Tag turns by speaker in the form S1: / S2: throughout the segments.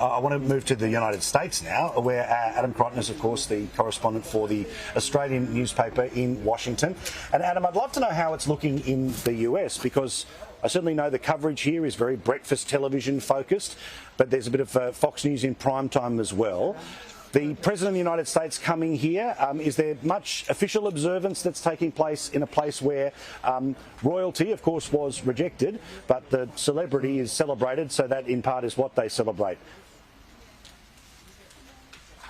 S1: I want to move to the United States now, where Adam Crichton is, of course, the correspondent for the Australian newspaper in Washington. And Adam, I'd love to know how it's looking in the US, because I certainly know the coverage here is very breakfast television focused, but there's a bit of Fox News in prime time as well. The President of the United States coming here, is there much official observance that's taking place in a place where royalty, of course, was rejected, but the celebrity is celebrated, so that in part is what they celebrate?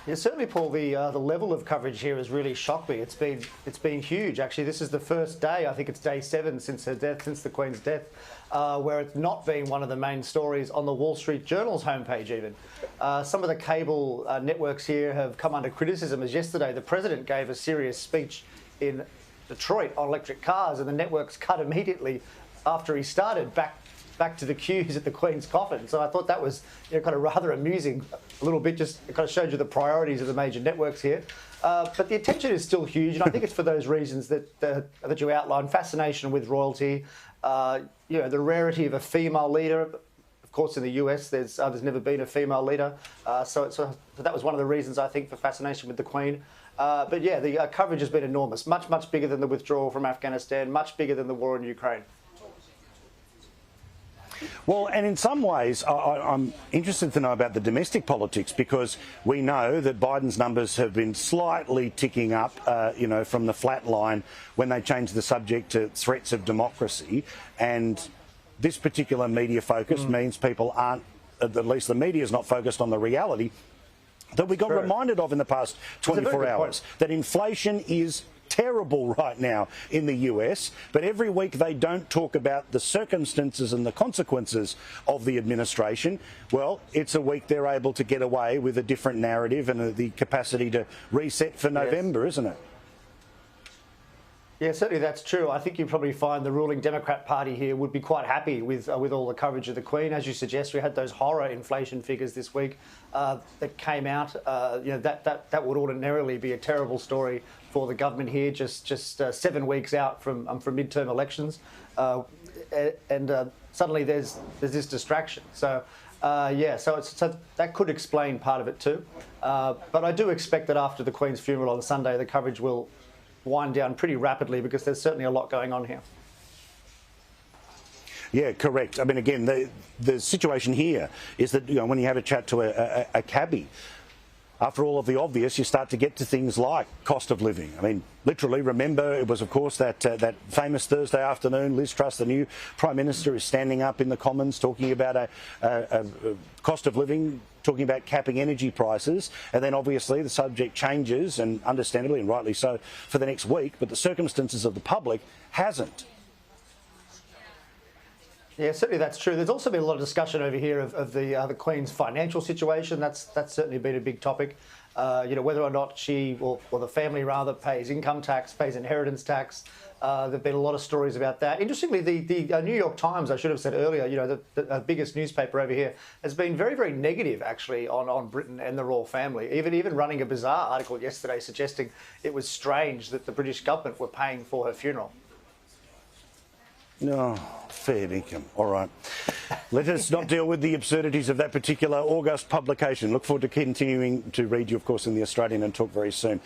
S2: Yeah, certainly, Paul. The level of coverage here has really shocked me. It's been huge. Actually, this is the first day. I think it's day 7 since her death, since the Queen's death, where it's not been one of the main stories on the Wall Street Journal's homepage. Even some of the cable networks here have come under criticism. As yesterday, the President gave a serious speech in Detroit on electric cars, and the networks cut immediately after he started back to the cues at the Queen's coffin. So I thought that was kind of rather amusing, a little bit. Just it kind of showed you the priorities of the major networks here. But the attention is still huge, and I think it's for those reasons that you outlined: fascination with royalty, the rarity of a female leader. Of course, in the US, there's never been a female leader, so that was one of the reasons, I think, for fascination with the Queen. But yeah, the coverage has been enormous, much bigger than the withdrawal from Afghanistan, much bigger than the war in Ukraine.
S1: Well, and in some ways, I'm interested to know about the domestic politics, because we know that Biden's numbers have been slightly ticking up, from the flat line when they changed the subject to threats of democracy. And this particular media focus means people aren't, at least the media is not focused on the reality that we got reminded of in the past 24 hours, that inflation is terrible right now in the US, but every week they don't talk about the circumstances and the consequences of the administration. Well, it's a week they're able to get away with a different narrative and the capacity to reset for November, isn't it?
S2: Yeah, certainly that's true. I think you probably find the ruling Democrat Party here would be quite happy with all the coverage of the Queen. As you suggest, we had those horror inflation figures this week that came out. That would ordinarily be a terrible story for the government here, just 7 weeks out from midterm elections, and suddenly there's this distraction. So so that could explain part of it too. But I do expect that after the Queen's funeral on Sunday, the coverage will wind down pretty rapidly, because there's certainly a lot going on here.
S1: Yeah, correct. I mean, again, the situation here is that, when you have a chat to a cabbie, after all of the obvious, you start to get to things like cost of living. I mean, literally, remember, it was, of course, that famous Thursday afternoon, Liz Truss, the new Prime Minister, is standing up in the Commons talking about a cost of living, talking about capping energy prices, and then obviously the subject changes, and understandably and rightly so, for the next week, but the circumstances of the public hasn't.
S2: Yeah, certainly that's true. There's also been a lot of discussion over here of the Queen's financial situation. That's certainly been a big topic. Whether or not she, or the family rather, pays income tax, pays inheritance tax. There've been a lot of stories about that. Interestingly, the New York Times, I should have said earlier, the biggest newspaper over here, has been very negative actually on Britain and the royal family. Even running a bizarre article yesterday suggesting it was strange that the British government were paying for her funeral.
S1: No, fair income. All right. Let us not deal with the absurdities of that particular august publication. Look forward to continuing to read you, of course, in The Australian, and talk very soon.